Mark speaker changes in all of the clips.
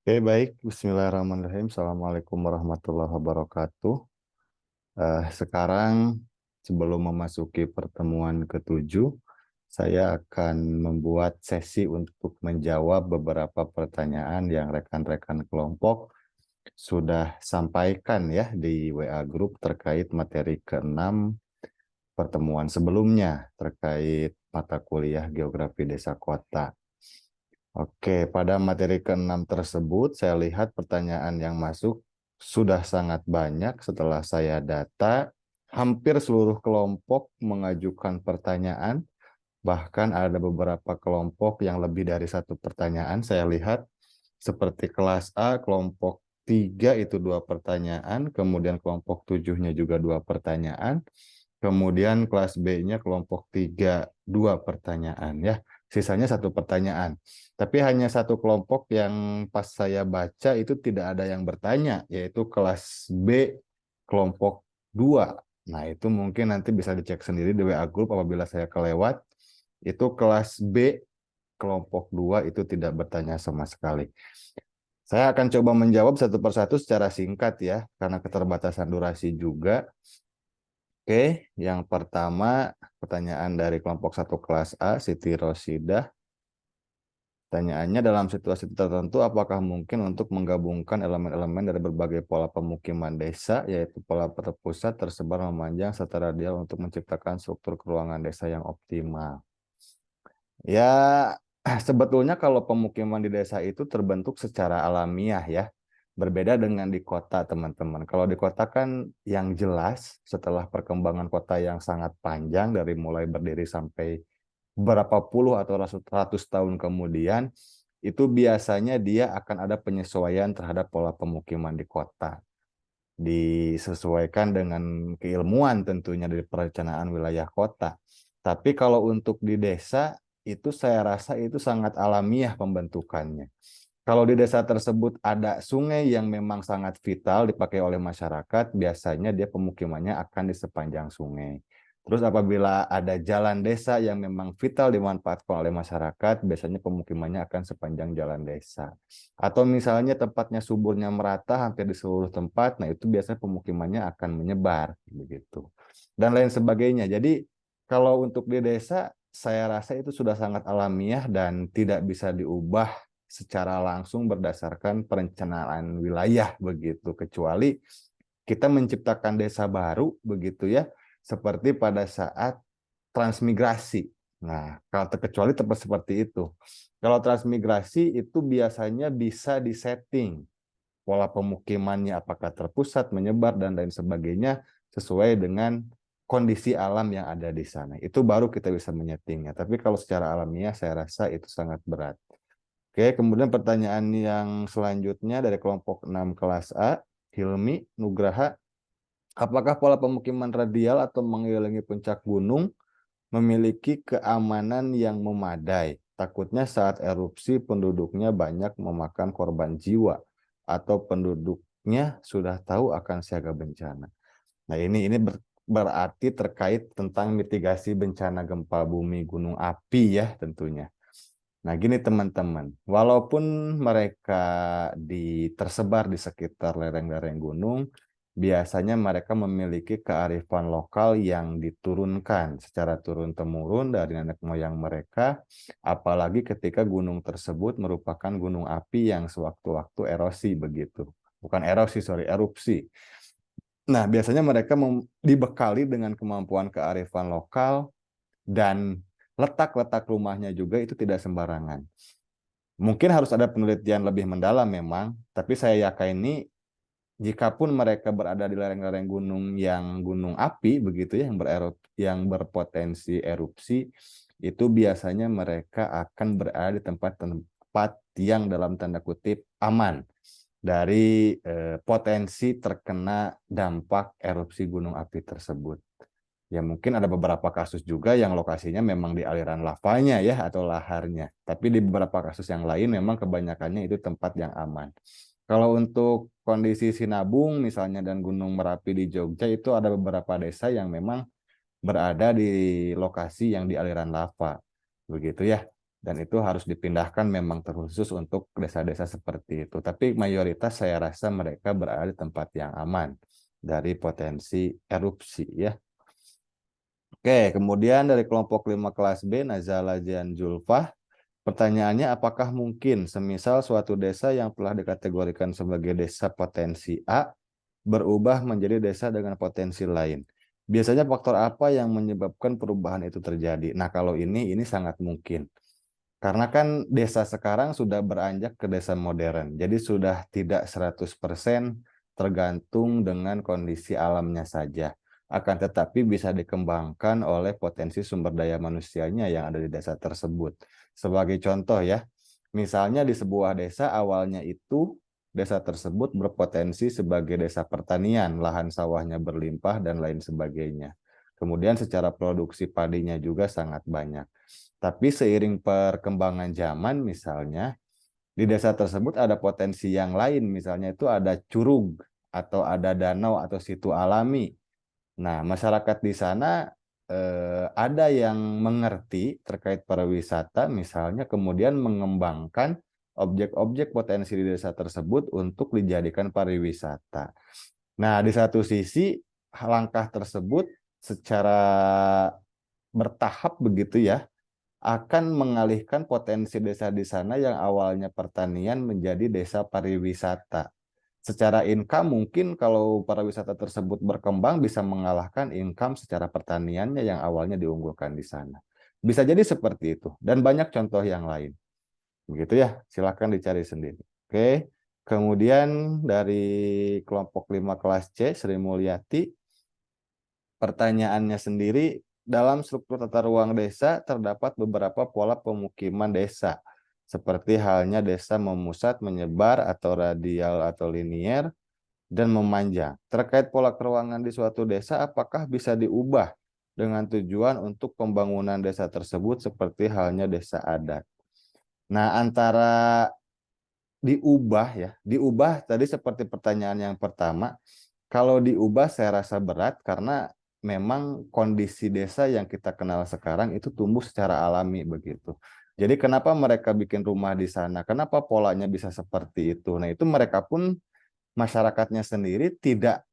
Speaker 1: Oke, baik. Bismillahirrahmanirrahim. Assalamualaikum warahmatullahi wabarakatuh. Sekarang, sebelum memasuki pertemuan ketujuh, saya akan membuat sesi untuk menjawab beberapa pertanyaan yang rekan-rekan kelompok sudah sampaikan ya di WA Group terkait materi keenam pertemuan sebelumnya terkait mata kuliah Geografi Desa Kota. Oke, pada materi keenam tersebut, saya lihat pertanyaan yang masuk sudah sangat banyak setelah saya data. Hampir seluruh kelompok mengajukan pertanyaan, bahkan ada beberapa kelompok yang lebih dari satu pertanyaan. Saya lihat seperti kelas A, kelompok 3 itu dua pertanyaan, kemudian kelompok 7-nya juga dua pertanyaan, kemudian kelas B-nya kelompok 3 dua pertanyaan ya. Sisanya satu pertanyaan. Tapi hanya satu kelompok yang pas saya baca itu tidak ada yang bertanya, yaitu kelas B kelompok 2. Nah, itu mungkin nanti bisa dicek sendiri di WA Group apabila saya kelewat. Itu kelas B kelompok 2 itu tidak bertanya sama sekali. Saya akan coba menjawab satu persatu secara singkat ya, karena keterbatasan durasi juga. Oke, yang pertama pertanyaan dari kelompok 1 kelas A, Siti Rosidah. Pertanyaannya, dalam situasi tertentu, apakah mungkin untuk menggabungkan elemen-elemen dari berbagai pola pemukiman desa, yaitu pola terpusat, tersebar, memanjang, serta radial untuk menciptakan struktur keruangan desa yang optimal? Ya, sebetulnya kalau pemukiman di desa itu terbentuk secara alamiah ya. Berbeda dengan di kota, teman-teman. Kalau di kota kan yang jelas setelah perkembangan kota yang sangat panjang dari mulai berdiri sampai berapa puluh atau ratus tahun kemudian, itu biasanya dia akan ada penyesuaian terhadap pola pemukiman di kota. Disesuaikan dengan keilmuan tentunya dari perencanaan wilayah kota. Tapi kalau untuk di desa, itu saya rasa itu sangat alamiah pembentukannya. Kalau di desa tersebut ada sungai yang memang sangat vital dipakai oleh masyarakat, biasanya dia pemukimannya akan di sepanjang sungai. Terus apabila ada jalan desa yang memang vital dimanfaatkan oleh masyarakat, biasanya pemukimannya akan sepanjang jalan desa. Atau misalnya tempatnya suburnya merata hampir di seluruh tempat, nah itu biasanya pemukimannya akan menyebar begitu. Dan lain sebagainya. Jadi kalau untuk di desa, saya rasa itu sudah sangat alamiah dan tidak bisa diubah secara langsung berdasarkan perencanaan wilayah begitu, kecuali kita menciptakan desa baru begitu ya, seperti pada saat transmigrasi. Nah, kalau terkecuali tempat seperti itu. Kalau transmigrasi itu biasanya bisa disetting pola pemukimannya apakah terpusat, menyebar dan lain sebagainya sesuai dengan kondisi alam yang ada di sana. Itu baru kita bisa menyetingnya. Tapi kalau secara alamiah saya rasa itu sangat berat. Oke, kemudian pertanyaan yang selanjutnya dari kelompok 6 kelas A, Hilmi Nugraha, apakah pola pemukiman radial atau mengelilingi puncak gunung memiliki keamanan yang memadai? Takutnya saat erupsi penduduknya banyak memakan korban jiwa atau penduduknya sudah tahu akan siaga bencana. Nah, ini berarti terkait tentang mitigasi bencana gempa bumi gunung api ya tentunya. Nah, gini teman-teman, walaupun mereka tersebar di sekitar lereng-lereng gunung, biasanya mereka memiliki kearifan lokal yang diturunkan secara turun-temurun dari nenek moyang mereka, apalagi ketika gunung tersebut merupakan gunung api yang sewaktu-waktu erosi begitu. Bukan erosi, sorry, erupsi. Nah, biasanya mereka dibekali dengan kemampuan kearifan lokal dan letak-letak rumahnya juga itu tidak sembarangan. Mungkin harus ada penelitian lebih mendalam memang, tapi saya yakini jikapun mereka berada di lereng-lereng gunung yang gunung api begitu ya, yang berpotensi erupsi, itu biasanya mereka akan berada di tempat-tempat yang dalam tanda kutip aman dari potensi terkena dampak erupsi gunung api tersebut. Ya mungkin ada beberapa kasus juga yang lokasinya memang di aliran lavanya ya atau laharnya. Tapi di beberapa kasus yang lain memang kebanyakannya itu tempat yang aman. Kalau untuk kondisi Sinabung misalnya dan Gunung Merapi di Jogja itu ada beberapa desa yang memang berada di lokasi yang di aliran lava. Begitu ya. Dan itu harus dipindahkan memang terkhusus untuk desa-desa seperti itu. Tapi mayoritas saya rasa mereka berada di tempat yang aman dari potensi erupsi ya. Oke, kemudian dari kelompok 5 kelas B, Nazala Jan Julfah, pertanyaannya apakah mungkin semisal suatu desa yang telah dikategorikan sebagai desa potensi A berubah menjadi desa dengan potensi lain? Biasanya faktor apa yang menyebabkan perubahan itu terjadi? Nah, kalau ini sangat mungkin. Karena kan desa sekarang sudah beranjak ke desa modern. Jadi sudah tidak 100% tergantung dengan kondisi alamnya saja. Akan tetapi bisa dikembangkan oleh potensi sumber daya manusianya yang ada di desa tersebut. Sebagai contoh ya, misalnya di sebuah desa awalnya itu desa tersebut berpotensi sebagai desa pertanian, lahan sawahnya berlimpah dan lain sebagainya. Kemudian secara produksi padinya juga sangat banyak. Tapi seiring perkembangan zaman misalnya, di desa tersebut ada potensi yang lain, misalnya itu ada curug atau ada danau atau situ alami. Nah, masyarakat di sana ada yang mengerti terkait pariwisata, misalnya kemudian mengembangkan objek-objek potensi di desa tersebut untuk dijadikan pariwisata. Nah, di satu sisi langkah tersebut secara bertahap begitu ya, akan mengalihkan potensi desa di sana yang awalnya pertanian menjadi desa pariwisata. Secara income mungkin kalau pariwisata tersebut berkembang bisa mengalahkan income secara pertaniannya yang awalnya diunggulkan di sana. Bisa jadi seperti itu dan banyak contoh yang lain. Begitu ya, silakan dicari sendiri. Oke. Kemudian dari kelompok 5 kelas C, Sri Mulyati, pertanyaannya sendiri, dalam struktur tata ruang desa terdapat beberapa pola pemukiman desa, seperti halnya desa memusat, menyebar, atau radial atau linier, dan memanjang. Terkait pola keruangan di suatu desa, apakah bisa diubah dengan tujuan untuk pembangunan desa tersebut seperti halnya desa adat? Nah, antara diubah ya, diubah tadi seperti pertanyaan yang pertama, kalau diubah saya rasa berat karena memang kondisi desa yang kita kenal sekarang itu tumbuh secara alami begitu. Jadi kenapa mereka bikin rumah di sana? Kenapa polanya bisa seperti itu? Nah, itu mereka pun masyarakatnya sendiri tidak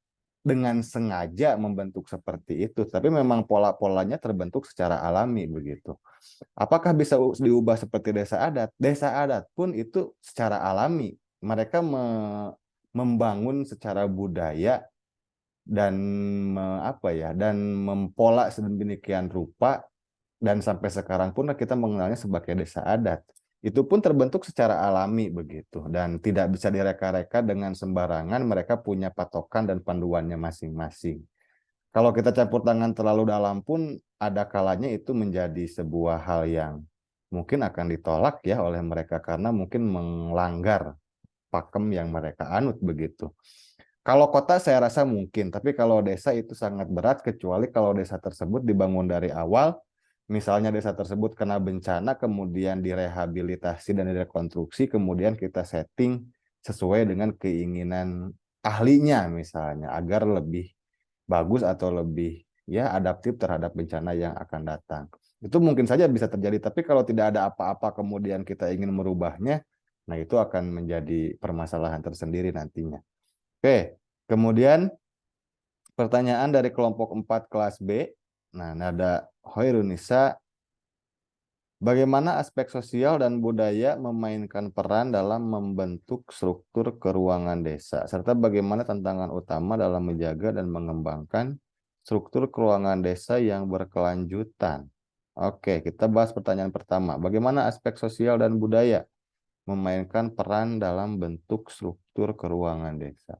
Speaker 1: dengan sengaja membentuk seperti itu, tapi memang pola-polanya terbentuk secara alami begitu. Apakah bisa diubah seperti desa adat? Desa adat pun itu secara alami. Mereka membangun secara budaya dan apa ya dan mempola sedemikian rupa dan sampai sekarang pun kita mengenalnya sebagai desa adat. Itu pun terbentuk secara alami begitu dan tidak bisa direka-reka dengan sembarangan, mereka punya patokan dan panduannya masing-masing. Kalau kita campur tangan terlalu dalam pun ada kalanya itu menjadi sebuah hal yang mungkin akan ditolak ya oleh mereka karena mungkin melanggar pakem yang mereka anut begitu. Kalau kota saya rasa mungkin, tapi kalau desa itu sangat berat kecuali kalau desa tersebut dibangun dari awal, misalnya desa tersebut kena bencana, kemudian direhabilitasi dan direkonstruksi, kemudian kita setting sesuai dengan keinginan ahlinya misalnya, agar lebih bagus atau lebih ya adaptif terhadap bencana yang akan datang. Itu mungkin saja bisa terjadi, tapi kalau tidak ada apa-apa kemudian kita ingin merubahnya, nah itu akan menjadi permasalahan tersendiri nantinya. Oke, kemudian pertanyaan dari kelompok 4 kelas B. Nah, nada Hoirunisa, bagaimana aspek sosial dan budaya memainkan peran dalam membentuk struktur keruangan desa, serta bagaimana tantangan utama dalam menjaga dan mengembangkan struktur keruangan desa yang berkelanjutan. Oke, kita bahas pertanyaan pertama. Bagaimana aspek sosial dan budaya memainkan peran dalam bentuk struktur keruangan desa?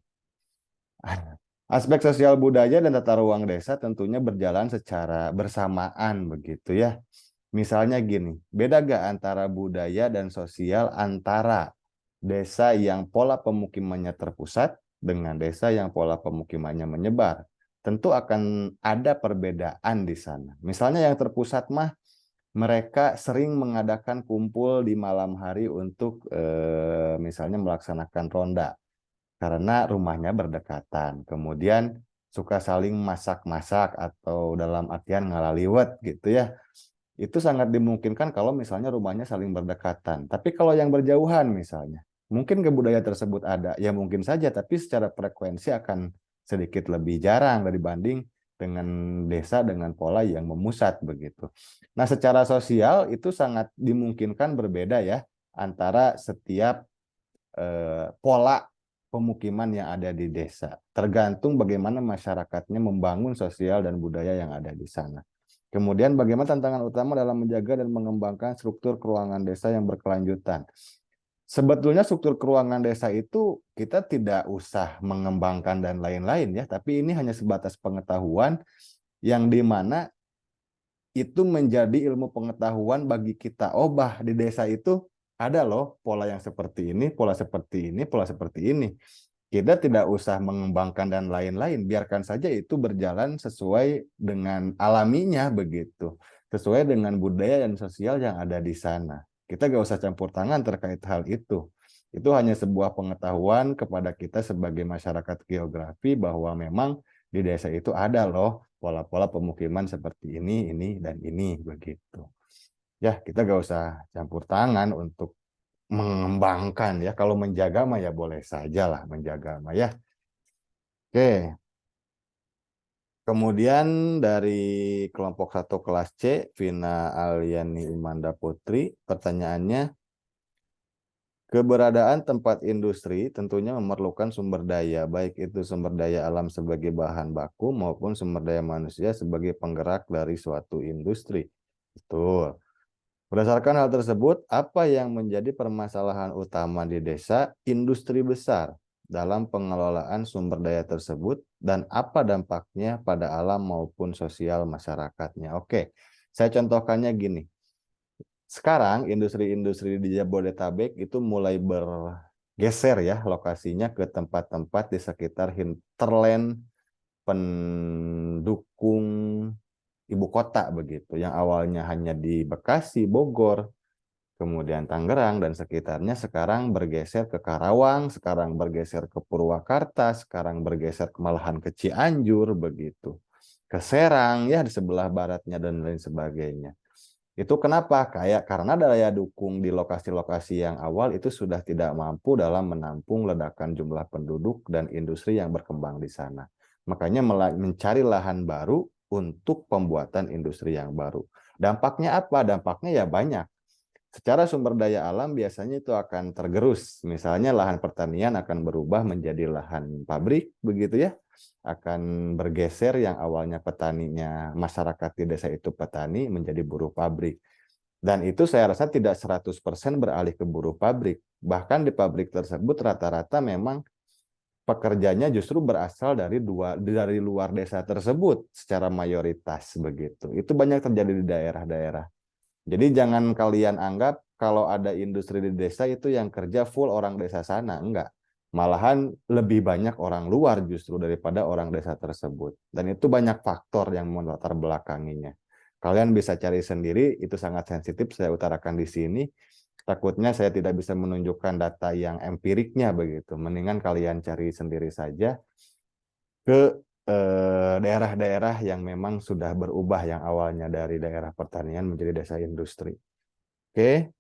Speaker 1: Aspek sosial budaya dan tata ruang desa tentunya berjalan secara bersamaan begitu ya. Misalnya gini, beda gak antara budaya dan sosial antara desa yang pola pemukimannya terpusat dengan desa yang pola pemukimannya menyebar? Tentu akan ada perbedaan di sana. Misalnya yang terpusat mah mereka sering mengadakan kumpul di malam hari untuk misalnya melaksanakan ronda karena rumahnya berdekatan. Kemudian suka saling masak-masak atau dalam artian ngalaliwet gitu ya. itu sangat dimungkinkan kalau misalnya rumahnya saling berdekatan. Tapi kalau yang berjauhan misalnya, mungkin ke budaya tersebut ada, ya mungkin saja, tapi secara frekuensi akan sedikit lebih jarang dibanding dengan desa dengan pola yang memusat begitu. Nah, secara sosial itu sangat dimungkinkan berbeda ya antara setiap pola pemukiman yang ada di desa. Tergantung bagaimana masyarakatnya membangun sosial dan budaya yang ada di sana. Kemudian bagaimana tantangan utama dalam menjaga dan mengembangkan struktur keuangan desa yang berkelanjutan. Sebetulnya struktur keuangan desa itu kita tidak usah mengembangkan dan lain-lain ya, tapi ini hanya sebatas pengetahuan yang dimana itu menjadi ilmu pengetahuan bagi kita. Oh, di desa itu ada loh pola yang seperti ini, pola seperti ini, pola seperti ini. Kita tidak usah mengembangkan dan lain-lain, biarkan saja itu berjalan sesuai dengan alaminya begitu, sesuai dengan budaya dan sosial yang ada di sana. Kita gak usah campur tangan terkait hal itu. Itu hanya sebuah pengetahuan kepada kita sebagai masyarakat geografi bahwa memang di desa itu ada loh pola-pola pemukiman seperti ini, dan ini begitu. Ya, kita gak usah campur tangan untuk mengembangkan ya. Kalau menjaga mah ya boleh saja lah menjaga mah ya. Oke. Kemudian dari kelompok 1 kelas C, Vina Aliani Imanda Putri, pertanyaannya, keberadaan tempat industri tentunya memerlukan sumber daya, baik itu sumber daya alam sebagai bahan baku maupun sumber daya manusia sebagai penggerak dari suatu industri. Betul. Berdasarkan hal tersebut, apa yang menjadi permasalahan utama di desa industri besar dalam pengelolaan sumber daya tersebut dan apa dampaknya pada alam maupun sosial masyarakatnya? Oke, saya contohkannya gini. Sekarang industri-industri di Jabodetabek itu mulai bergeser ya lokasinya ke tempat-tempat di sekitar hinterland pendukung ibu kota begitu, yang awalnya hanya di Bekasi, Bogor, kemudian Tangerang dan sekitarnya, sekarang bergeser ke Karawang, sekarang bergeser ke Purwakarta, sekarang bergeser malahan ke Cianjur begitu, ke Serang ya di sebelah baratnya dan lain sebagainya. Itu kenapa? Kayak karena daya dukung di lokasi-lokasi yang awal itu sudah tidak mampu dalam menampung ledakan jumlah penduduk dan industri yang berkembang di sana. Makanya mencari lahan baru untuk pembuatan industri yang baru. Dampaknya apa? Dampaknya ya banyak. Secara sumber daya alam biasanya itu akan tergerus. Misalnya lahan pertanian akan berubah menjadi lahan pabrik, begitu ya. Akan bergeser yang awalnya petaninya, masyarakat di desa itu petani menjadi buruh pabrik. Dan itu saya rasa tidak 100% beralih ke buruh pabrik. Bahkan di pabrik tersebut rata-rata memang pekerjanya justru berasal dari luar desa tersebut secara mayoritas begitu. Itu banyak terjadi di daerah-daerah. Jadi jangan kalian anggap kalau ada industri di desa itu yang kerja full orang desa sana. Enggak. Malahan lebih banyak orang luar justru daripada orang desa tersebut. Dan itu banyak faktor yang melatar belakanginya. Kalian bisa cari sendiri, itu sangat sensitif saya utarakan di sini. Takutnya saya tidak bisa menunjukkan data yang empiriknya begitu. Mendingan kalian cari sendiri saja ke daerah-daerah yang memang sudah berubah yang awalnya dari daerah pertanian menjadi desa industri. Oke,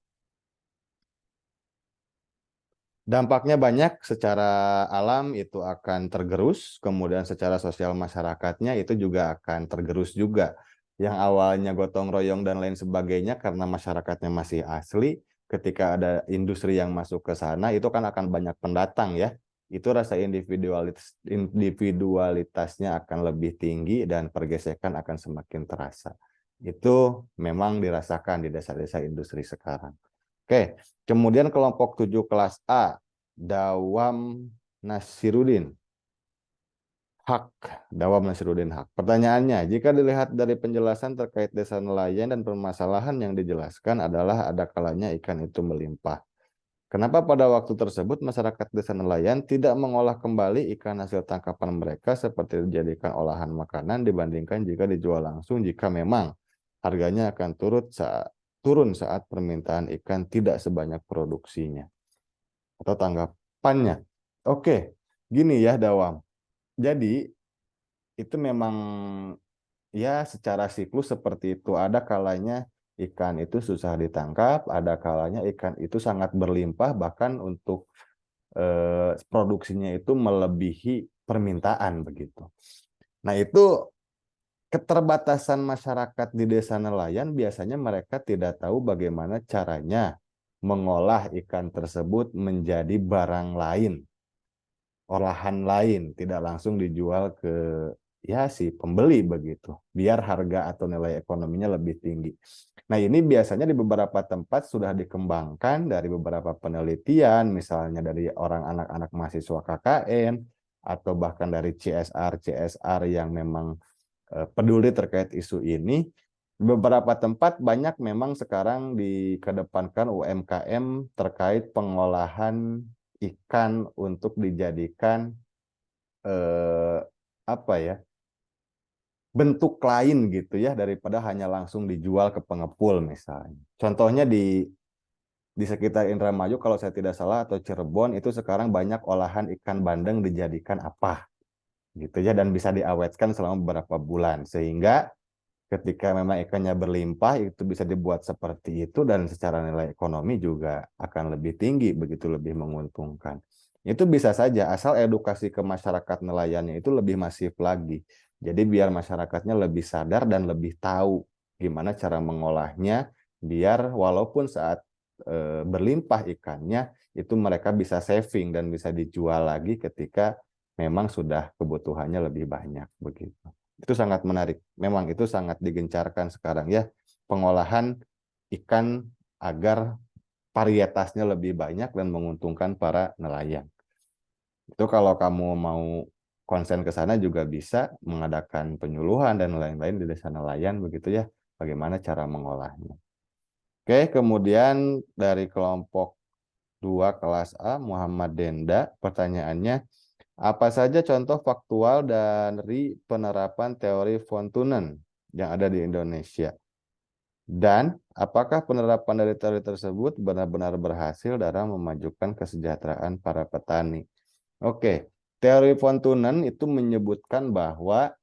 Speaker 1: dampaknya banyak secara alam itu akan tergerus, kemudian secara sosial masyarakatnya itu juga akan tergerus juga. Yang awalnya gotong royong dan lain sebagainya karena masyarakatnya masih asli, ketika ada industri yang masuk ke sana itu kan akan banyak pendatang ya. Itu rasa individualitasnya akan lebih tinggi dan pergesekan akan semakin terasa. Itu memang dirasakan di desa-desa industri sekarang. Oke, kemudian kelompok 7 kelas A, Dawam Nasirudin. Hak, Dawam Nasirudin Hak. Pertanyaannya, jika dilihat dari penjelasan terkait desa nelayan dan permasalahan yang dijelaskan adalah ada kalanya ikan itu melimpah. Kenapa pada waktu tersebut masyarakat desa nelayan tidak mengolah kembali ikan hasil tangkapan mereka seperti dijadikan olahan makanan dibandingkan jika dijual langsung jika memang harganya akan turun saat permintaan ikan tidak sebanyak produksinya? Atau tanggapannya? Oke, gini ya Dawam. Jadi itu memang ya secara siklus seperti itu. Ada kalanya ikan itu susah ditangkap, ada kalanya ikan itu sangat berlimpah, bahkan untuk produksinya itu melebihi permintaan begitu. Nah, itu keterbatasan masyarakat di desa nelayan biasanya mereka tidak tahu bagaimana caranya mengolah ikan tersebut menjadi barang lain, olahan lain, tidak langsung dijual ke ya si pembeli begitu, biar harga atau nilai ekonominya lebih tinggi. Nah, ini biasanya di beberapa tempat sudah dikembangkan dari beberapa penelitian, misalnya dari orang anak-anak mahasiswa KKN, atau bahkan dari CSR yang memang peduli terkait isu ini. Beberapa tempat banyak memang sekarang dikedepankan UMKM terkait pengolahan ikan untuk dijadikan apa ya, bentuk lain gitu ya, daripada hanya langsung dijual ke pengepul misalnya. Contohnya di sekitar Indramayu kalau saya tidak salah atau Cirebon itu sekarang banyak olahan ikan bandeng dijadikan apa gitu ya, dan bisa diawetkan selama beberapa bulan sehingga ketika memang ikannya berlimpah itu bisa dibuat seperti itu, dan secara nilai ekonomi juga akan lebih tinggi begitu, lebih menguntungkan. Itu bisa saja asal edukasi ke masyarakat nelayannya itu lebih masif lagi. Jadi biar masyarakatnya lebih sadar dan lebih tahu gimana cara mengolahnya, biar walaupun saat berlimpah ikannya itu mereka bisa saving dan bisa dijual lagi ketika memang sudah kebutuhannya lebih banyak begitu. Itu sangat menarik. Memang itu sangat digencarkan sekarang ya, pengolahan ikan agar varietasnya lebih banyak dan menguntungkan para nelayan. Itu kalau kamu mau konsen ke sana juga bisa mengadakan penyuluhan dan lain-lain di desa nelayan begitu ya, bagaimana cara mengolahnya. Oke, kemudian dari kelompok 2 kelas A, Muhammad Denda, pertanyaannya, apa saja contoh faktual dari penerapan teori von Thunen yang ada di Indonesia? Dan apakah penerapan dari teori tersebut benar-benar berhasil dalam memajukan kesejahteraan para petani? Oke, teori von Thunen itu menyebutkan bahwa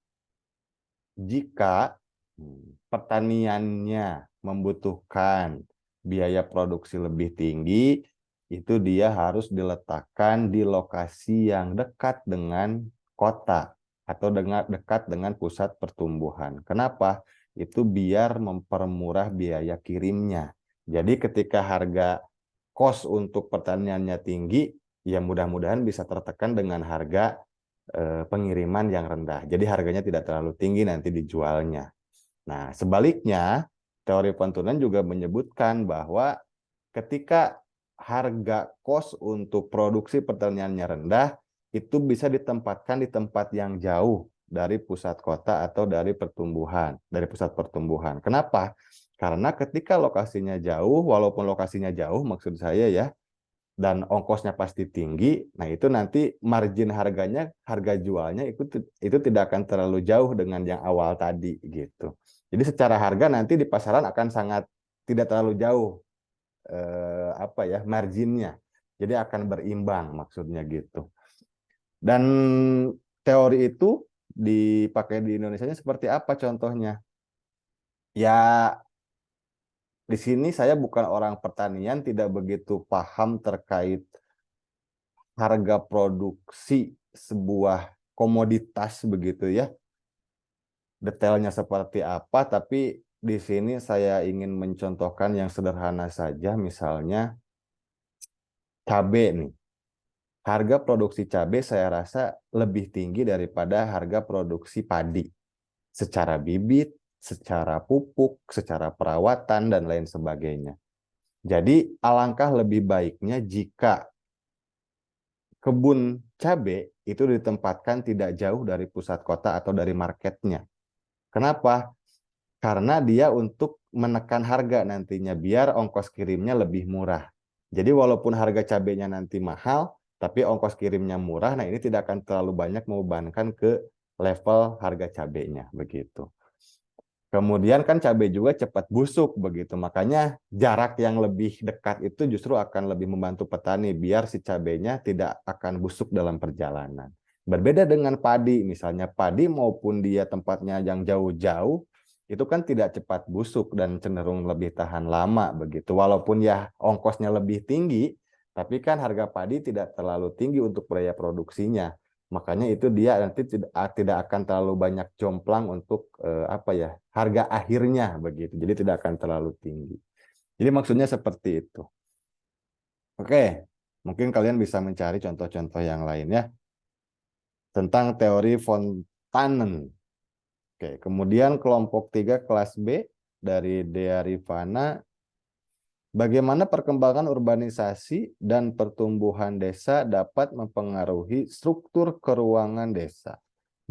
Speaker 1: jika pertaniannya membutuhkan biaya produksi lebih tinggi, itu dia harus diletakkan di lokasi yang dekat dengan kota atau dekat dengan pusat pertumbuhan. Kenapa? Itu biar mempermurah biaya kirimnya. Jadi ketika harga kos untuk pertaniannya tinggi, ya mudah-mudahan bisa tertekan dengan harga pengiriman yang rendah. Jadi harganya tidak terlalu tinggi nanti dijualnya. Nah, sebaliknya, teori von Thunen juga menyebutkan bahwa ketika harga kos untuk produksi pertaniannya rendah, itu bisa ditempatkan di tempat yang jauh dari pusat kota atau dari pertumbuhan, dari pusat pertumbuhan. Kenapa? Karena ketika lokasinya jauh, walaupun lokasinya jauh, maksud saya ya, dan ongkosnya pasti tinggi, nah itu nanti margin harganya, harga jualnya itu tidak akan terlalu jauh dengan yang awal tadi gitu. Jadi secara harga nanti di pasaran akan sangat tidak terlalu jauh apa ya marginnya. Jadi akan berimbang maksudnya gitu. Dan teori itu dipakai di Indonesia seperti apa contohnya? Ya, di sini saya bukan orang pertanian, tidak begitu paham terkait harga produksi sebuah komoditas begitu ya. Detailnya seperti apa, tapi di sini saya ingin mencontohkan yang sederhana saja, misalnya cabai nih. Harga produksi cabai saya rasa lebih tinggi daripada harga produksi padi. Secara bibit, secara pupuk, secara perawatan, dan lain sebagainya. Jadi alangkah lebih baiknya jika kebun cabai itu ditempatkan tidak jauh dari pusat kota atau dari marketnya. Kenapa? Karena dia untuk menekan harga nantinya biar ongkos kirimnya lebih murah. Jadi walaupun harga cabainya nanti mahal, tapi ongkos kirimnya murah, nah ini tidak akan terlalu banyak membebankan ke level harga cabainya begitu. Kemudian kan cabai juga cepat busuk begitu, makanya jarak yang lebih dekat itu justru akan lebih membantu petani biar si cabainya tidak akan busuk dalam perjalanan. Berbeda dengan padi, misalnya padi maupun dia tempatnya yang jauh-jauh, itu kan tidak cepat busuk dan cenderung lebih tahan lama begitu. Walaupun ya ongkosnya lebih tinggi, tapi kan harga padi tidak terlalu tinggi untuk biaya produksinya. Makanya itu dia nanti tidak akan terlalu banyak jomplang untuk apa ya, harga akhirnya begitu. Jadi tidak akan terlalu tinggi. Jadi maksudnya seperti itu. Oke, mungkin kalian bisa mencari contoh-contoh yang lain ya tentang teori von Tannen. Oke, kemudian kelompok 3 kelas B dari Dea Rifana, bagaimana perkembangan urbanisasi dan pertumbuhan desa dapat mempengaruhi struktur keuangan desa?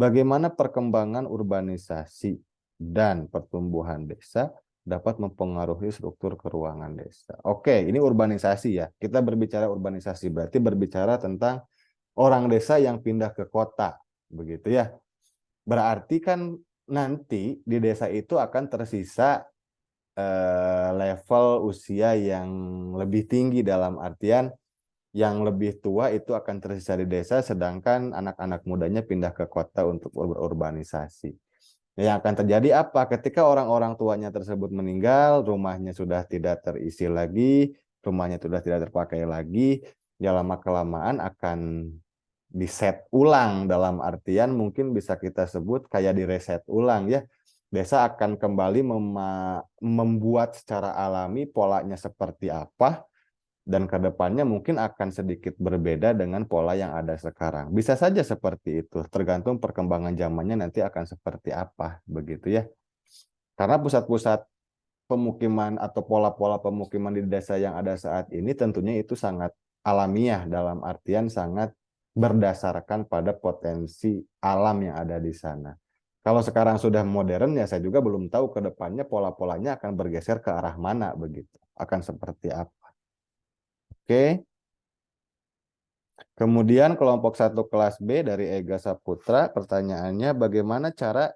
Speaker 1: Bagaimana perkembangan urbanisasi dan pertumbuhan desa dapat mempengaruhi struktur keuangan desa? Oke, ini urbanisasi ya. Kita berbicara urbanisasi, berarti berbicara tentang orang desa yang pindah ke kota, begitu ya. Berarti kan nanti di desa itu akan tersisa level usia yang lebih tinggi, dalam artian yang lebih tua itu akan tersisa di desa, sedangkan anak-anak mudanya pindah ke kota untuk urbanisasi. Yang akan terjadi apa? Ketika orang-orang tuanya tersebut meninggal, rumahnya sudah tidak terisi lagi, rumahnya sudah tidak terpakai lagi, ya lama-kelamaan akan diset ulang, dalam artian mungkin bisa kita sebut kayak direset ulang ya. Desa akan kembali membuat secara alami polanya seperti apa, dan ke depannya mungkin akan sedikit berbeda dengan pola yang ada sekarang. Bisa saja seperti itu, tergantung perkembangan zamannya nanti akan seperti apa, begitu ya. Karena pusat-pusat pemukiman atau pola-pola pemukiman di desa yang ada saat ini tentunya itu sangat alamiah, dalam artian sangat berdasarkan pada potensi alam yang ada di sana. Kalau sekarang sudah modern ya saya juga belum tahu ke depannya pola-polanya akan bergeser ke arah mana begitu. Akan seperti apa. Oke. Kemudian kelompok 1 kelas B dari Ega Saputra, pertanyaannya bagaimana cara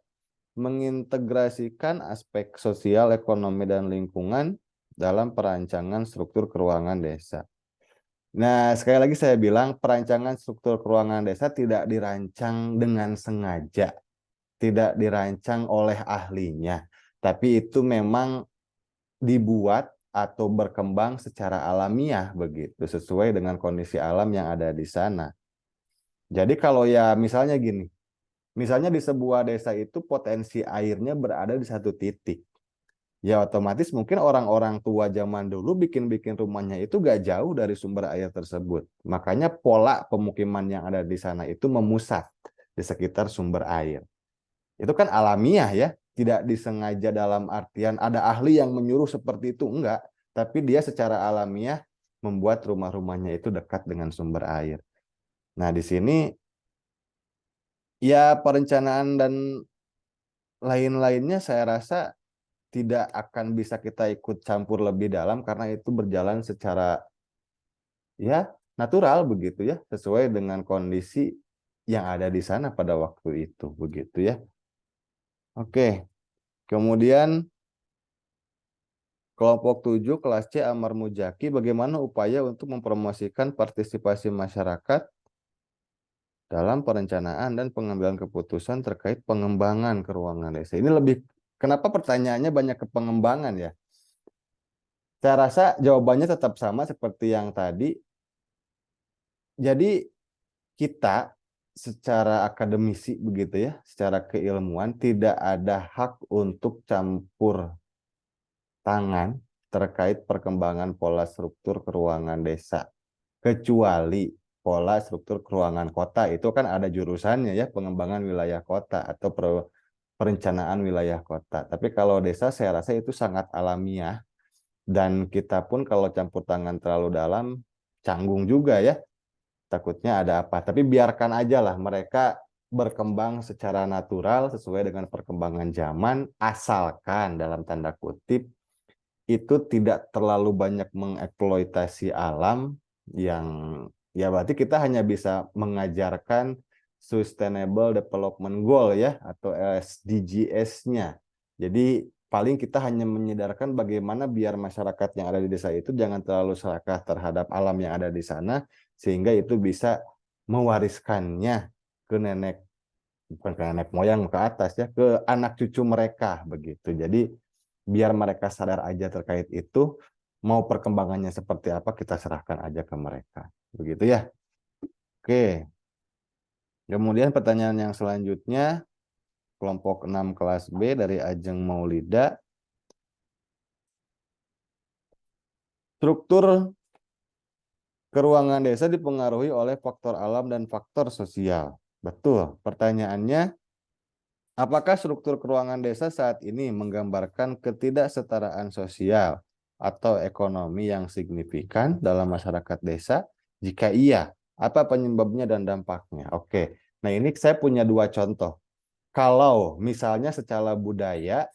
Speaker 1: mengintegrasikan aspek sosial, ekonomi, dan lingkungan dalam perancangan struktur keuangan desa. Nah, sekali lagi saya bilang perancangan struktur keuangan desa tidak dirancang dengan sengaja, tidak dirancang oleh ahlinya, tapi itu memang dibuat atau berkembang secara alamiah begitu, sesuai dengan kondisi alam yang ada di sana. Jadi kalau ya misalnya gini, misalnya di sebuah desa itu potensi airnya berada di satu titik. Ya otomatis mungkin orang-orang tua zaman dulu bikin-bikin rumahnya itu gak jauh dari sumber air tersebut. Makanya pola pemukiman yang ada di sana itu memusat di sekitar sumber air. Itu kan alamiah ya, tidak disengaja dalam artian ada ahli yang menyuruh seperti itu, enggak. Tapi dia secara alamiah membuat rumah-rumahnya itu dekat dengan sumber air. Nah di sini ya perencanaan dan lain-lainnya saya rasa tidak akan bisa kita ikut campur lebih dalam karena itu berjalan secara ya natural begitu ya, sesuai dengan kondisi yang ada di sana pada waktu itu begitu ya. Oke. Kemudian kelompok 7 kelas C Amar Mujaki, bagaimana upaya untuk mempromosikan partisipasi masyarakat dalam perencanaan dan pengambilan keputusan terkait pengembangan keuangan desa. Ini lebih, kenapa pertanyaannya banyak ke pengembangan ya? Saya rasa jawabannya tetap sama seperti yang tadi. Jadi kita secara akademisi begitu ya, secara keilmuan tidak ada hak untuk campur tangan terkait perkembangan pola struktur keuangan desa. Kecuali pola struktur keuangan kota, itu kan ada jurusannya ya, pengembangan wilayah kota atau perencanaan wilayah kota. Tapi kalau desa saya rasa itu sangat alamiah, dan kita pun kalau campur tangan terlalu dalam canggung juga ya, takutnya ada apa. Tapi biarkan aja lah mereka berkembang secara natural sesuai dengan perkembangan zaman, asalkan dalam tanda kutip itu tidak terlalu banyak mengeksploitasi alam, yang ya berarti kita hanya bisa mengajarkan Sustainable Development Goal ya, atau SDGs-nya. Jadi paling kita hanya menyadarkan bagaimana biar masyarakat yang ada di desa itu jangan terlalu serakah terhadap alam yang ada di sana, sehingga itu bisa mewariskannya ke nenek bukan ke nenek moyang ke atas ya, ke anak cucu mereka begitu. Jadi biar mereka sadar aja terkait itu, mau perkembangannya seperti apa kita serahkan aja ke mereka. Begitu ya. Oke. Kemudian pertanyaan yang selanjutnya, kelompok 6 kelas B dari Ajeng Maulida. Struktur keruangan desa dipengaruhi oleh faktor alam dan faktor sosial. Betul. Pertanyaannya, apakah struktur keruangan desa saat ini menggambarkan ketidaksetaraan sosial atau ekonomi yang signifikan dalam masyarakat desa? Jika iya, apa penyebabnya dan dampaknya? Oke, nah ini saya punya dua contoh. Kalau misalnya secara budaya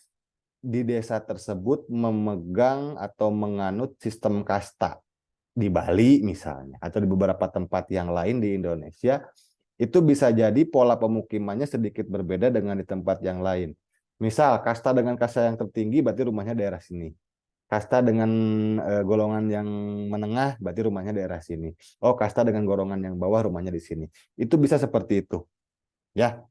Speaker 1: di desa tersebut memegang atau menganut sistem kasta, di Bali misalnya, atau di beberapa tempat yang lain di Indonesia, itu bisa jadi pola pemukimannya sedikit berbeda dengan di tempat yang lain. Misal, kasta dengan kasta yang tertinggi berarti rumahnya daerah sini. Kasta dengan golongan yang menengah berarti rumahnya daerah sini. Oh, kasta dengan golongan yang bawah rumahnya di sini. Itu bisa seperti itu. Ya.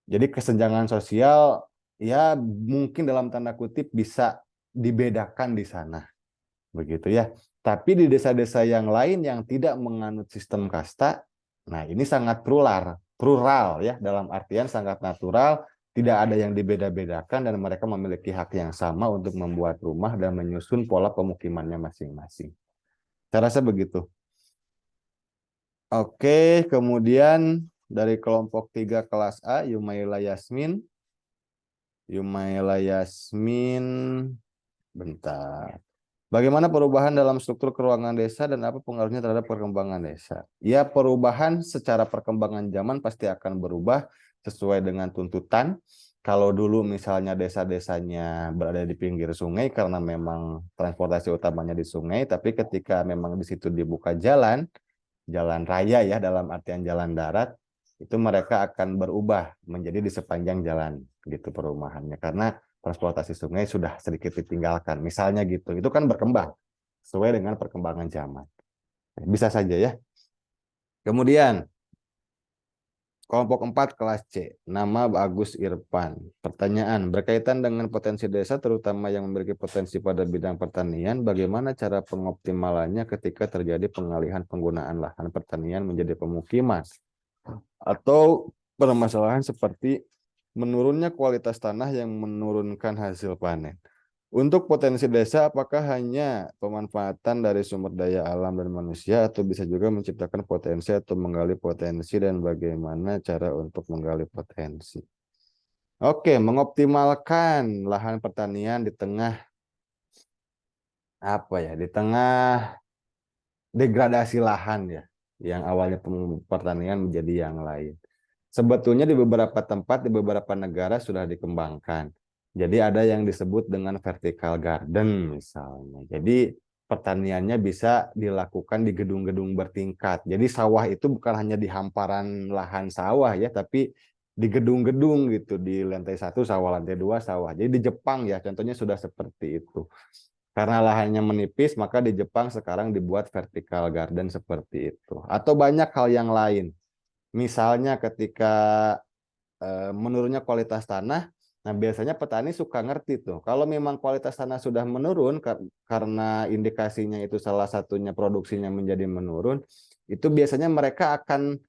Speaker 1: Jadi kesenjangan sosial ya mungkin dalam tanda kutip bisa dibedakan di sana. Begitu ya. Tapi di desa-desa yang lain yang tidak menganut sistem kasta, nah ini sangat plural ya, dalam artian sangat natural, tidak ada yang dibeda-bedakan dan mereka memiliki hak yang sama untuk membuat rumah dan menyusun pola pemukimannya masing-masing. Saya rasa begitu. Oke, kemudian dari kelompok 3 kelas A, Yumaila Yasmin. Yumaila Yasmin, bentar. Bagaimana perubahan dalam struktur keruangan desa dan apa pengaruhnya terhadap perkembangan desa? Ya, perubahan secara perkembangan zaman pasti akan berubah sesuai dengan tuntutan. Kalau dulu misalnya desa-desanya berada di pinggir sungai karena memang transportasi utamanya di sungai, tapi ketika memang di situ dibuka jalan, jalan raya ya dalam artian jalan darat, itu mereka akan berubah menjadi di sepanjang jalan gitu perumahannya. Karena transportasi sungai sudah sedikit ditinggalkan. Misalnya gitu. Itu kan berkembang sesuai dengan perkembangan zaman. Bisa saja ya. Kemudian kelompok 4 kelas C, nama Agus Irfan. Pertanyaan, berkaitan dengan potensi desa terutama yang memiliki potensi pada bidang pertanian, bagaimana cara pengoptimalannya ketika terjadi pengalihan penggunaan lahan pertanian menjadi pemukiman? Atau permasalahan seperti menurunnya kualitas tanah yang menurunkan hasil panen. Untuk potensi desa, apakah hanya pemanfaatan dari sumber daya alam dan manusia, atau bisa juga menciptakan potensi atau menggali potensi, dan bagaimana cara untuk menggali potensi? Oke, mengoptimalkan lahan pertanian di tengah apa ya? Di tengah degradasi lahan ya, yang awalnya pertanian menjadi yang lain. Sebetulnya di beberapa tempat, di beberapa negara sudah dikembangkan. Jadi ada yang disebut dengan vertical garden misalnya. Jadi pertaniannya bisa dilakukan di gedung-gedung bertingkat. Jadi sawah itu bukan hanya di hamparan lahan sawah ya, tapi di gedung-gedung gitu. Di lantai 1 sawah, lantai 2 sawah. Jadi di Jepang ya contohnya sudah seperti itu. Karena lahannya menipis, maka di Jepang sekarang dibuat vertical garden seperti itu. Atau banyak hal yang lain. Misalnya ketika menurunnya kualitas tanah, nah biasanya petani suka ngerti tuh. Kalau memang kualitas tanah sudah menurun karena indikasinya itu salah satunya produksinya menjadi menurun, itu biasanya mereka akan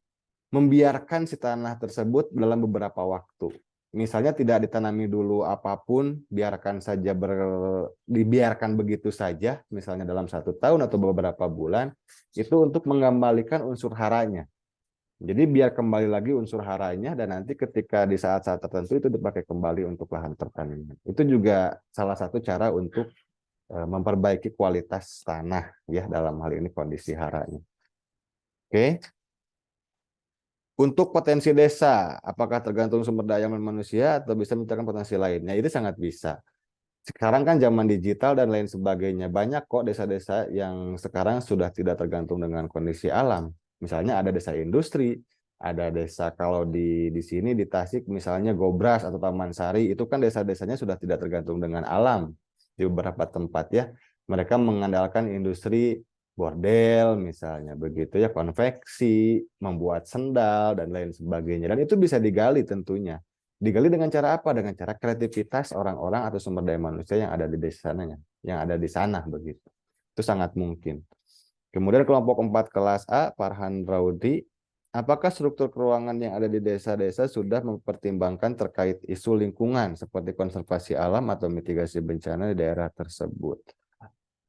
Speaker 1: membiarkan si tanah tersebut dalam beberapa waktu. Misalnya tidak ditanami dulu apapun, biarkan saja dibiarkan begitu saja, misalnya dalam 1 tahun atau beberapa bulan, itu untuk mengembalikan unsur haranya. Jadi biar kembali lagi unsur haranya dan nanti ketika di saat-saat tertentu itu dipakai kembali untuk lahan pertanian. Itu juga salah satu cara untuk memperbaiki kualitas tanah ya dalam hal ini kondisi haranya. Oke. Untuk potensi desa, apakah tergantung sumber daya manusia atau bisa menciptakan potensi lainnya? Itu sangat bisa. Sekarang kan zaman digital dan lain sebagainya. Banyak kok desa-desa yang sekarang sudah tidak tergantung dengan kondisi alam. Misalnya ada desa industri, ada desa kalau di sini di Tasik misalnya Gobras atau Taman Sari, itu kan desa-desanya sudah tidak tergantung dengan alam di beberapa tempat ya. Mereka mengandalkan industri bordel misalnya begitu ya, konveksi, membuat sendal dan lain sebagainya. Dan itu bisa digali tentunya. Digali dengan cara apa? Dengan cara kreativitas orang-orang atau sumber daya manusia yang ada di desa sananya, yang ada di sana begitu. Itu sangat mungkin. Kemudian kelompok 4 kelas A, Farhan Raudi, apakah struktur keuangan yang ada di desa-desa sudah mempertimbangkan terkait isu lingkungan seperti konservasi alam atau mitigasi bencana di daerah tersebut?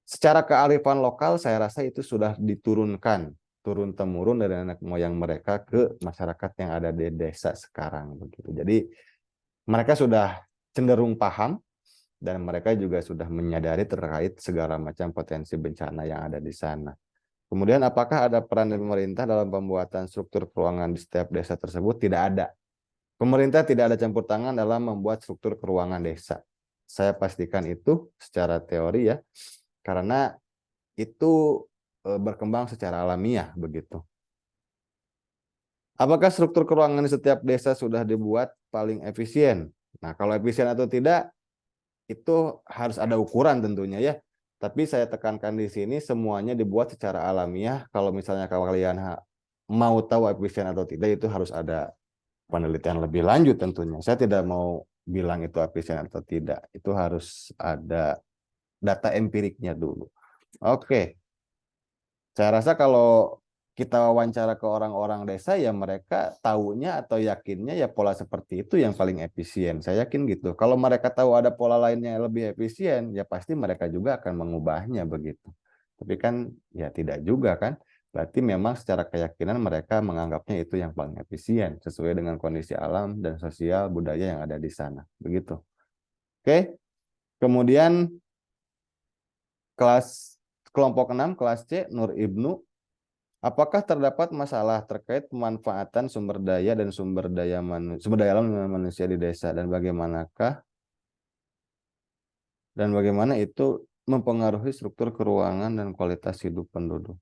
Speaker 1: Secara kearifan lokal saya rasa itu sudah diturunkan turun-temurun dari nenek moyang mereka ke masyarakat yang ada di desa sekarang begitu. Jadi mereka sudah cenderung paham dan mereka juga sudah menyadari terkait segala macam potensi bencana yang ada di sana. Kemudian apakah ada peran dari pemerintah dalam pembuatan struktur keuangan di setiap desa tersebut? Tidak ada. Pemerintah tidak ada campur tangan dalam membuat struktur keuangan desa. Saya pastikan itu secara teori ya, karena itu berkembang secara alamiah begitu. Apakah struktur keuangan di setiap desa sudah dibuat paling efisien? Nah, kalau efisien atau tidak itu harus ada ukuran tentunya ya. Tapi saya tekankan di sini semuanya dibuat secara alamiah. Kalau misalnya kalian mau tahu efisien atau tidak itu harus ada penelitian lebih lanjut tentunya. Saya tidak mau bilang itu efisien atau tidak. Itu harus ada data empiriknya dulu. Oke. Saya rasa kalau kita wawancara ke orang-orang desa ya mereka tahunya atau yakinnya ya pola seperti itu yang paling efisien. Saya yakin gitu. Kalau mereka tahu ada pola lainnya yang lebih efisien, ya pasti mereka juga akan mengubahnya begitu. Tapi kan ya tidak juga kan. Berarti memang secara keyakinan mereka menganggapnya itu yang paling efisien sesuai dengan kondisi alam dan sosial budaya yang ada di sana. Begitu. Oke. Kemudian kelompok 6 kelas C Nur Ibnu, apakah terdapat masalah terkait pemanfaatan sumber daya dan sumber daya alam manusia di desa dan bagaimana itu mempengaruhi struktur keuangan dan kualitas hidup penduduk?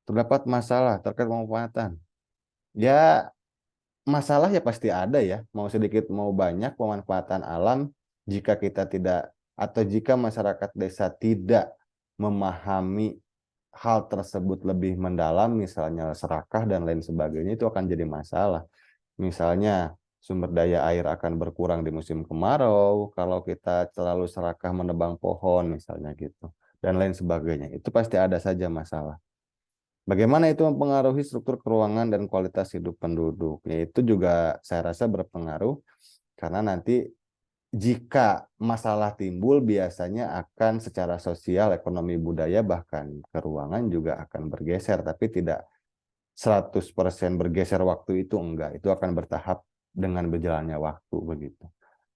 Speaker 1: Terdapat masalah terkait pemanfaatan. Ya, masalah ya pasti ada ya, mau sedikit mau banyak pemanfaatan alam jika kita tidak atau jika masyarakat desa tidak memahami hal tersebut lebih mendalam, misalnya serakah dan lain sebagainya, itu akan jadi masalah. Misalnya sumber daya air akan berkurang di musim kemarau kalau kita terlalu serakah menebang pohon misalnya gitu dan lain sebagainya. Itu pasti ada saja masalah. Bagaimana itu mempengaruhi struktur keuangan dan kualitas hidup penduduk? Ya, itu juga saya rasa berpengaruh karena nanti jika masalah timbul biasanya akan secara sosial, ekonomi, budaya, bahkan keuangan juga akan bergeser, tapi tidak 100% bergeser waktu itu enggak. Itu akan bertahap dengan berjalannya waktu begitu.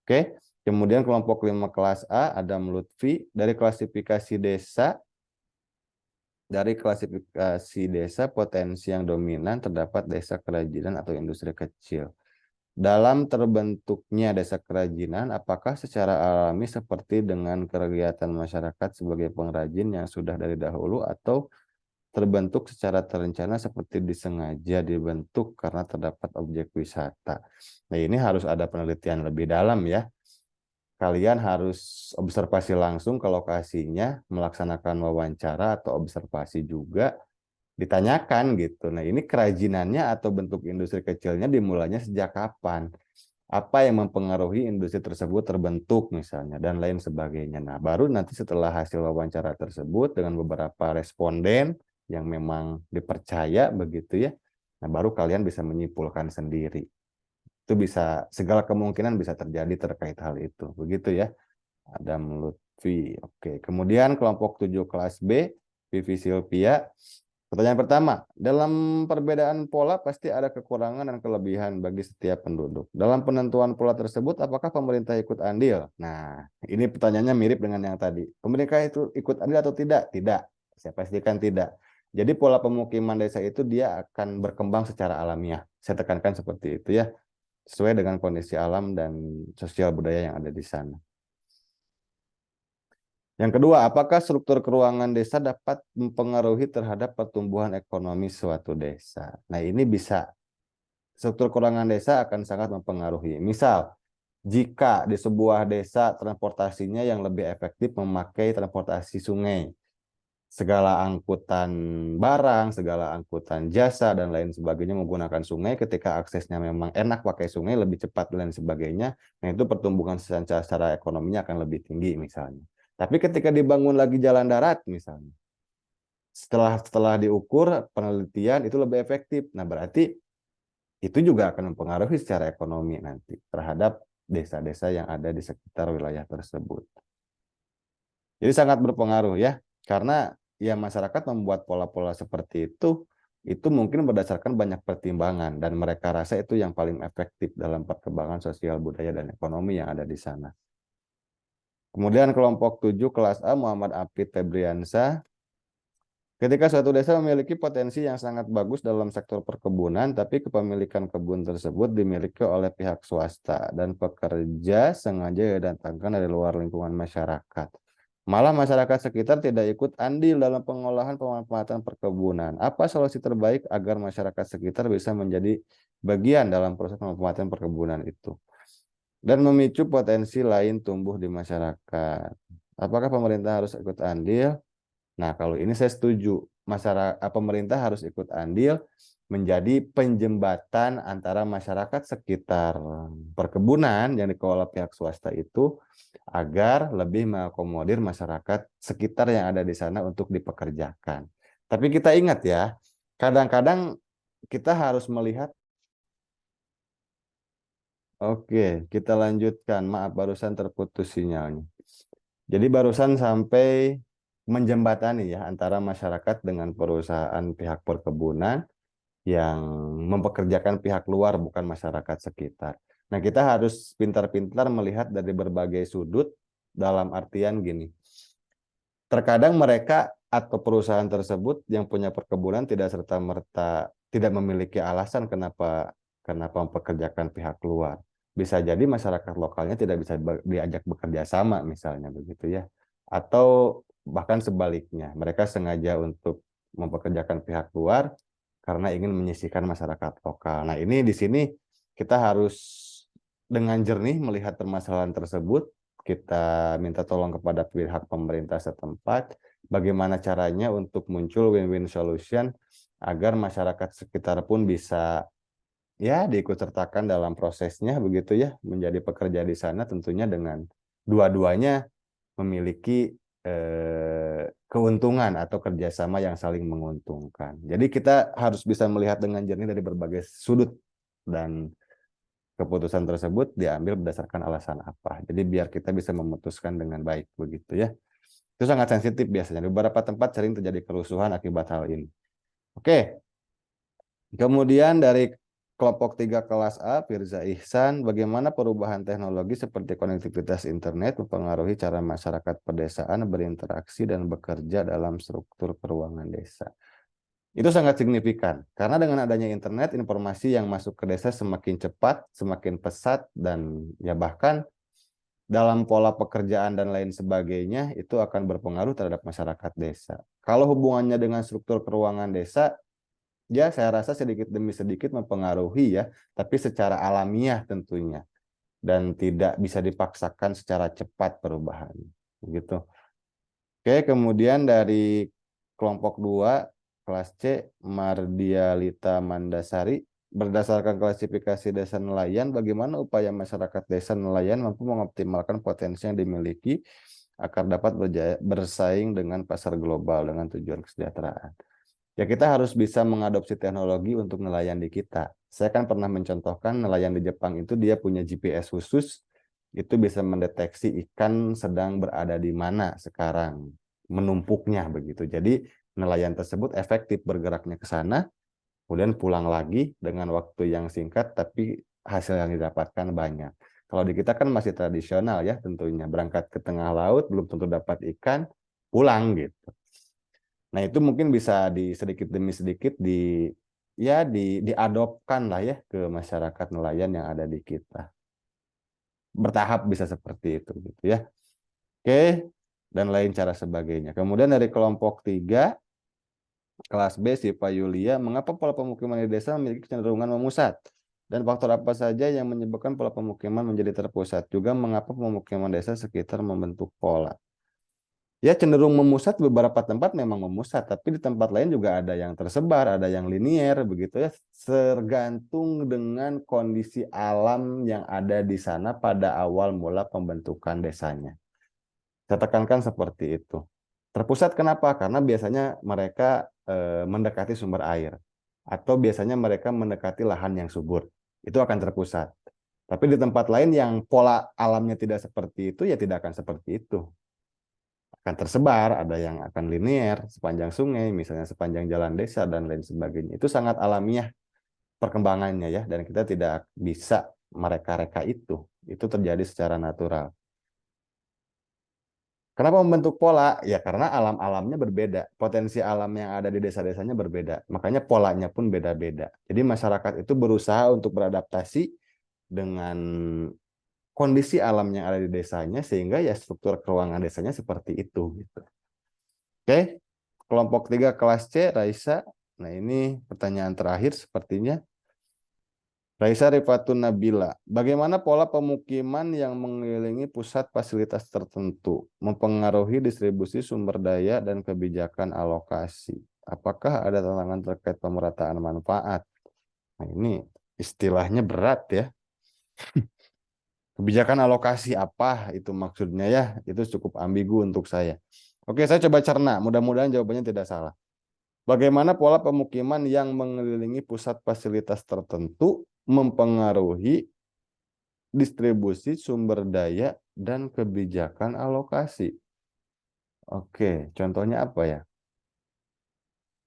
Speaker 1: Oke, kemudian kelompok 5 kelas A, Adam Lutfi, dari klasifikasi desa potensi yang dominan terdapat desa kerajinan atau industri kecil. Dalam terbentuknya desa kerajinan, apakah secara alami seperti dengan kegiatan masyarakat sebagai pengrajin yang sudah dari dahulu atau terbentuk secara terencana seperti disengaja dibentuk karena terdapat objek wisata? Nah, ini harus ada penelitian lebih dalam ya. Kalian harus observasi langsung ke lokasinya, melaksanakan wawancara atau observasi juga, ditanyakan gitu. Nah, ini kerajinannya atau bentuk industri kecilnya dimulainya sejak kapan? Apa yang mempengaruhi industri tersebut terbentuk misalnya dan lain sebagainya. Nah, baru nanti setelah hasil wawancara tersebut dengan beberapa responden yang memang dipercaya begitu ya. Nah, baru kalian bisa menyimpulkan sendiri. Itu bisa segala kemungkinan bisa terjadi terkait hal itu. Begitu ya. Adam Lutfi. Oke, kemudian kelompok 7 kelas B, Vivi Silvia. Pertanyaan pertama, dalam perbedaan pola pasti ada kekurangan dan kelebihan bagi setiap penduduk. Dalam penentuan pola tersebut, apakah pemerintah ikut andil? Nah, ini pertanyaannya mirip dengan yang tadi. Pemerintah itu ikut andil atau tidak? Tidak. Saya pastikan tidak. Jadi pola pemukiman desa itu dia akan berkembang secara alamiah. Saya tekankan seperti itu ya, sesuai dengan kondisi alam dan sosial budaya yang ada di sana. Yang kedua, apakah struktur keuangan desa dapat mempengaruhi terhadap pertumbuhan ekonomi suatu desa? Nah, ini bisa. Struktur keuangan desa akan sangat mempengaruhi. Misal, jika di sebuah desa transportasinya yang lebih efektif memakai transportasi sungai, segala angkutan barang, segala angkutan jasa, dan lain sebagainya menggunakan sungai. Ketika aksesnya memang enak pakai sungai, lebih cepat dan lain sebagainya, nah itu pertumbuhan secara ekonominya akan lebih tinggi misalnya. Tapi ketika dibangun lagi jalan darat misalnya, setelah diukur penelitian itu lebih efektif. Nah berarti itu juga akan mempengaruhi secara ekonomi nanti terhadap desa-desa yang ada di sekitar wilayah tersebut. Jadi sangat berpengaruh ya, karena ya masyarakat membuat pola-pola seperti itu mungkin berdasarkan banyak pertimbangan dan mereka rasa itu yang paling efektif dalam perkembangan sosial budaya dan ekonomi yang ada di sana. Kemudian kelompok 7 kelas A Muhammad Apid Febriansa. Ketika suatu desa memiliki potensi yang sangat bagus dalam sektor perkebunan, tapi kepemilikan kebun tersebut dimiliki oleh pihak swasta dan pekerja sengaja didatangkan dari luar lingkungan masyarakat. Malah masyarakat sekitar tidak ikut andil dalam pengolahan pemanfaatan perkebunan. Apa solusi terbaik agar masyarakat sekitar bisa menjadi bagian dalam proses pemanfaatan perkebunan itu dan memicu potensi lain tumbuh di masyarakat? Apakah pemerintah harus ikut andil? Nah, kalau ini saya setuju. Masyarakat, pemerintah harus ikut andil menjadi penjembatan antara masyarakat sekitar perkebunan yang dikelola pihak swasta itu agar lebih mengakomodir masyarakat sekitar yang ada di sana untuk dipekerjakan. Tapi kita ingat ya, kadang-kadang kita harus melihat, oke, kita lanjutkan. Maaf, barusan terputus sinyalnya. Jadi barusan sampai menjembatani ya antara masyarakat dengan perusahaan pihak perkebunan yang mempekerjakan pihak luar bukan masyarakat sekitar. Nah, kita harus pintar-pintar melihat dari berbagai sudut dalam artian gini. Terkadang mereka atau perusahaan tersebut yang punya perkebunan tidak serta-merta tidak memiliki alasan kenapa mempekerjakan pihak luar. Bisa jadi masyarakat lokalnya tidak bisa diajak bekerja sama misalnya begitu ya. Atau bahkan sebaliknya, mereka sengaja untuk mempekerjakan pihak luar karena ingin menyisihkan masyarakat lokal. Nah, ini di sini kita harus dengan jernih melihat permasalahan tersebut, kita minta tolong kepada pihak pemerintah setempat, bagaimana caranya untuk muncul win-win solution agar masyarakat sekitar pun bisa ya diikutsertakan dalam prosesnya begitu ya, menjadi pekerja di sana tentunya dengan dua-duanya memiliki keuntungan atau kerjasama yang saling menguntungkan. Jadi kita harus bisa melihat dengan jernih dari berbagai sudut dan keputusan tersebut diambil berdasarkan alasan apa. Jadi biar kita bisa memutuskan dengan baik begitu ya. Itu sangat sensitif biasanya. Di beberapa tempat sering terjadi kerusuhan akibat hal ini. Oke. Kemudian dari kelompok 3 kelas A, Firza Ihsan, bagaimana perubahan teknologi seperti konektivitas internet mempengaruhi cara masyarakat pedesaan berinteraksi dan bekerja dalam struktur keuangan desa. Itu sangat signifikan, karena dengan adanya internet, informasi yang masuk ke desa semakin cepat, semakin pesat, dan ya bahkan dalam pola pekerjaan dan lain sebagainya, itu akan berpengaruh terhadap masyarakat desa. Kalau hubungannya dengan struktur keuangan desa, ya saya rasa sedikit demi sedikit mempengaruhi ya, tapi secara alamiah tentunya, dan tidak bisa dipaksakan secara cepat perubahan. Gitu. Oke, kemudian dari kelompok 2 kelas C, Mardialita Mandasari, berdasarkan klasifikasi desa nelayan, bagaimana upaya masyarakat desa nelayan mampu mengoptimalkan potensi yang dimiliki agar dapat bersaing dengan pasar global dengan tujuan kesejahteraan. Ya kita harus bisa mengadopsi teknologi untuk nelayan di kita. Saya kan pernah mencontohkan nelayan di Jepang itu dia punya GPS khusus, itu bisa mendeteksi ikan sedang berada di mana sekarang, menumpuknya begitu. Jadi nelayan tersebut efektif bergeraknya ke sana, kemudian pulang lagi dengan waktu yang singkat, tapi hasil yang didapatkan banyak. Kalau di kita kan masih tradisional ya tentunya, berangkat ke tengah laut belum tentu dapat ikan, pulang gitu. Nah, itu mungkin bisa di sedikit demi sedikit diadopkan lah ya ke masyarakat nelayan yang ada di kita. Bertahap bisa seperti itu gitu ya. Oke, dan lain cara sebagainya. Kemudian dari kelompok 3 kelas B Siva Yulia, mengapa pola pemukiman di desa memiliki kecenderungan memusat? Dan faktor apa saja yang menyebabkan pola pemukiman menjadi terpusat? Juga mengapa pemukiman desa sekitar membentuk pola? Ya cenderung memusat, beberapa tempat memang memusat, tapi di tempat lain juga ada yang tersebar, ada yang linier begitu ya, tergantung dengan kondisi alam yang ada di sana pada awal mula pembentukan desanya. Saya tekankan seperti itu. Terpusat kenapa? Karena biasanya mereka mendekati sumber air atau biasanya mereka mendekati lahan yang subur. Itu akan terpusat. Tapi di tempat lain yang pola alamnya tidak seperti itu, ya tidak akan seperti itu, akan tersebar, ada yang akan linier sepanjang sungai, misalnya sepanjang jalan desa dan lain sebagainya. Itu sangat alamiah perkembangannya ya, dan kita tidak bisa mereka-reka itu. Itu terjadi secara natural. Kenapa membentuk pola? Ya karena alam-alamnya berbeda. Potensi alam yang ada di desa-desanya berbeda. Makanya polanya pun beda-beda. Jadi masyarakat itu berusaha untuk beradaptasi dengan kondisi alam yang ada di desanya sehingga ya struktur keuangan desanya seperti itu gitu. Oke, kelompok 3 kelas C, Raisa. Nah, ini pertanyaan terakhir sepertinya. Raisa Rifatun Nabila, bagaimana pola pemukiman yang mengelilingi pusat fasilitas tertentu mempengaruhi distribusi sumber daya dan kebijakan alokasi? Apakah ada tantangan terkait pemerataan manfaat? Nah, ini istilahnya berat ya. Kebijakan alokasi apa itu maksudnya ya? Itu cukup ambigu untuk saya. Oke, saya coba cerna. Mudah-mudahan jawabannya tidak salah. Bagaimana pola pemukiman yang mengelilingi pusat fasilitas tertentu mempengaruhi distribusi sumber daya dan kebijakan alokasi? Oke, contohnya apa ya?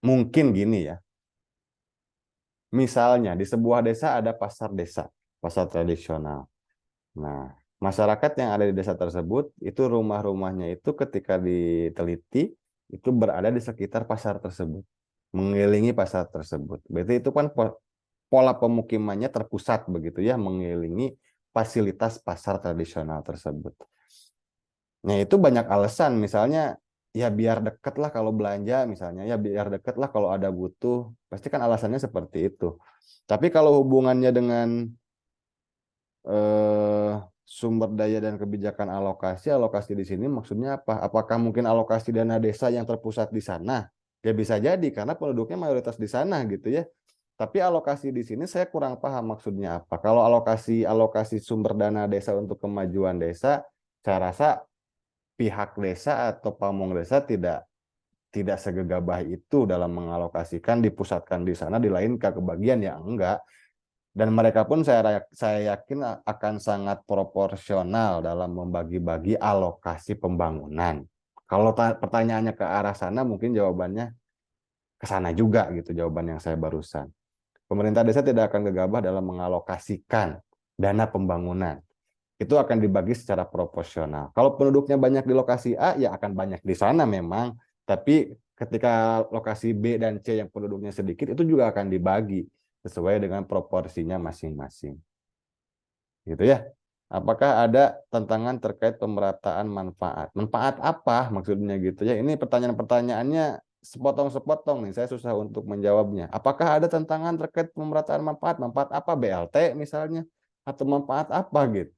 Speaker 1: Mungkin gini ya. Misalnya di sebuah desa ada pasar desa, pasar tradisional. Nah, masyarakat yang ada di desa tersebut itu rumah-rumahnya itu ketika diteliti itu berada di sekitar pasar tersebut, mengelilingi pasar tersebut. Berarti itu kan pola pemukimannya terpusat begitu ya, mengelilingi fasilitas pasar tradisional tersebut. Nah, itu banyak alasan, misalnya ya biar deket lah kalau belanja, misalnya ya biar deket lah kalau ada butuh, pasti kan alasannya seperti itu. Tapi kalau hubungannya dengan sumber daya dan kebijakan alokasi, alokasi di sini maksudnya apa? Apakah mungkin alokasi dana desa yang terpusat di sana? Ya bisa jadi karena penduduknya mayoritas di sana gitu ya. Tapi alokasi di sini saya kurang paham maksudnya apa. Kalau alokasi alokasi sumber dana desa untuk kemajuan desa, saya rasa pihak desa atau pamong desa tidak segegabah itu dalam mengalokasikan, dipusatkan di sana, di lain kebagian ya enggak. Dan mereka pun saya yakin akan sangat proporsional dalam membagi-bagi alokasi pembangunan. Kalau pertanyaannya ke arah sana, mungkin jawabannya ke sana juga gitu jawaban yang saya barusan. Pemerintah desa tidak akan gegabah dalam mengalokasikan dana pembangunan. Itu akan dibagi secara proporsional. Kalau penduduknya banyak di lokasi A, ya akan banyak di sana memang. Tapi ketika lokasi B dan C yang penduduknya sedikit, itu juga akan dibagi sesuai dengan proporsinya masing-masing. Gitu ya. Apakah ada tantangan terkait pemerataan manfaat? Manfaat apa maksudnya gitu ya? Ini pertanyaan-pertanyaannya sepotong-sepotong nih, saya susah untuk menjawabnya. Apakah ada tantangan terkait pemerataan manfaat? Manfaat apa? BLT misalnya? Atau manfaat apa gitu?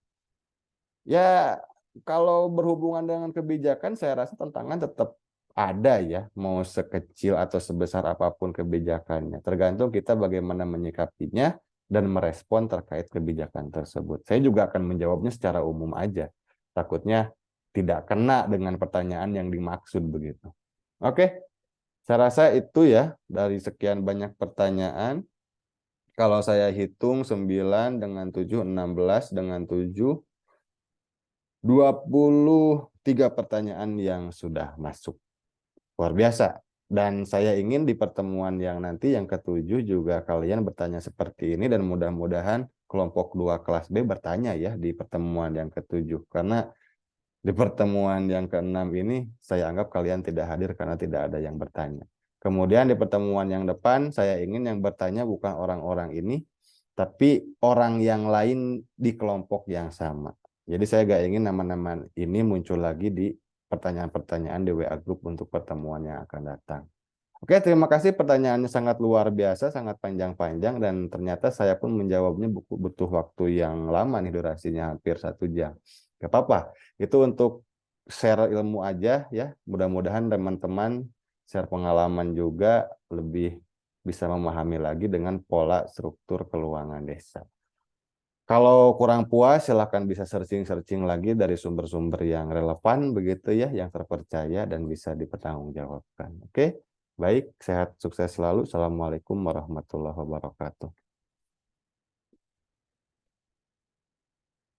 Speaker 1: Ya, kalau berhubungan dengan kebijakan, saya rasa tantangan tetap ada ya, mau sekecil atau sebesar apapun kebijakannya. Tergantung kita bagaimana menyikapinya dan merespon terkait kebijakan tersebut. Saya juga akan menjawabnya secara umum aja. Takutnya tidak kena dengan pertanyaan yang dimaksud begitu. Oke, saya rasa itu ya dari sekian banyak pertanyaan. Kalau saya hitung 9 dengan 7, 16 dengan 7, 23 pertanyaan yang sudah masuk. Luar biasa. Dan saya ingin di pertemuan yang nanti yang ketujuh juga kalian bertanya seperti ini dan mudah-mudahan kelompok 2 kelas B bertanya ya di pertemuan yang ketujuh. Karena di pertemuan yang keenam ini saya anggap kalian tidak hadir karena tidak ada yang bertanya. Kemudian di pertemuan yang depan saya ingin yang bertanya bukan orang-orang ini, tapi orang yang lain di kelompok yang sama. Jadi saya gak ingin nama-nama ini muncul lagi di pertanyaan-pertanyaan di WA Group untuk pertemuan yang akan datang. Oke, terima kasih, pertanyaannya sangat luar biasa, sangat panjang-panjang, dan ternyata saya pun menjawabnya butuh waktu yang lama nih, durasinya hampir 1 jam. Gak apa-apa, itu untuk share ilmu aja ya. Mudah-mudahan teman-teman share pengalaman juga lebih bisa memahami lagi dengan pola struktur keuangan desa. Kalau kurang puas, silahkan bisa searching-searching lagi dari sumber-sumber yang relevan begitu ya, yang terpercaya dan bisa dipertanggungjawabkan. Oke, baik, sehat, sukses selalu. Assalamualaikum warahmatullahi wabarakatuh.